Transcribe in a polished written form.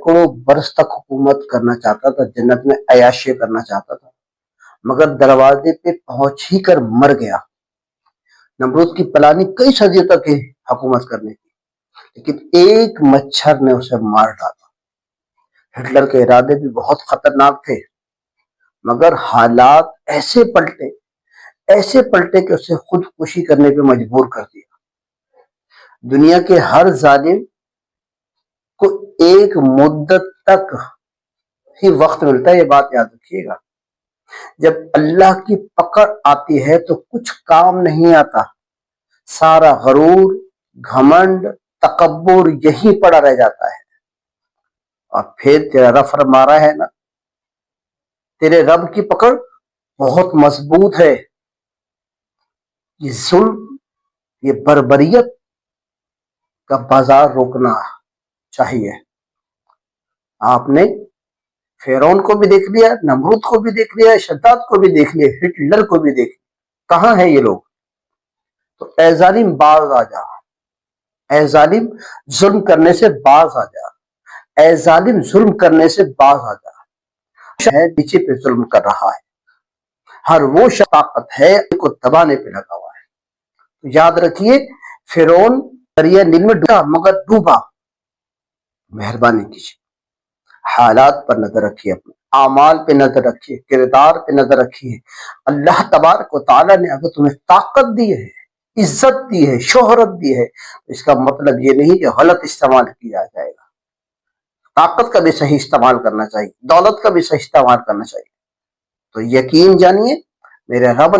کروڑوں برس تک حکومت کرنا چاہتا تھا، جنت میں عیاشی کرنا چاہتا تھا، مگر دروازے پہ پہنچ ہی کر مر گیا۔ نمرود کی پلاننگ کئی صدیوں تک ہے حکومت کرنے کی، لیکن ایک مچھر نے اسے مار ڈالا۔ ہٹلر کے ارادے بھی بہت خطرناک تھے، مگر حالات ایسے پلٹے کہ اسے خودکشی کرنے پہ مجبور کر دیا۔ دنیا کے ہر ظالم کو ایک مدت تک ہی وقت ملتا ہے، یہ بات یاد رکھیے گا۔ جب اللہ کی پکڑ آتی ہے تو کچھ کام نہیں آتا، سارا غرور، گھمنڈ، تکبر یہیں پڑا رہ جاتا ہے۔ اور پھر تیرا رب فرما رہا ہے نا، تیرے رب کی پکڑ بہت مضبوط ہے۔ یہ ظلم، یہ بربریت کا بازار روکنا چاہیے۔ آپ نے فرعون کو بھی دیکھ لیا، نمرود کو بھی دیکھ لیا، شداد کو بھی دیکھ لیا، ہٹلر کو بھی دیکھ لیا، کہاں ہیں یہ لوگ؟ تو اے ظالم باز آ جا، اے ظالم ظلم کرنے سے باز آ جا، اے ظالم ظلم کرنے سے باز آ جا۔ شاید نیچے پہ ظلم کر رہا ہے، ہر وہ طاقت ہے کو دبانے پہ لگا ہوا ہے۔ تو یاد رکھیے، فرعون دریا نیل میں ڈوبا مگر ڈوبا۔ مہربانی کیجیے، حالات پر نظر رکھیے، اپنے اعمال پہ نظر رکھیے، کردار پہ نظر رکھیے۔ اللہ تبارک و تعالیٰ نے اگر تمہیں طاقت دی ہے، عزت دی ہے، شہرت دی ہے، اس کا مطلب یہ نہیں کہ غلط استعمال کیا جائے گا۔ طاقت کا بھی صحیح استعمال کرنا چاہیے، دولت کا بھی صحیح استعمال کرنا چاہیے۔ تو یقین جانیے، میرے رب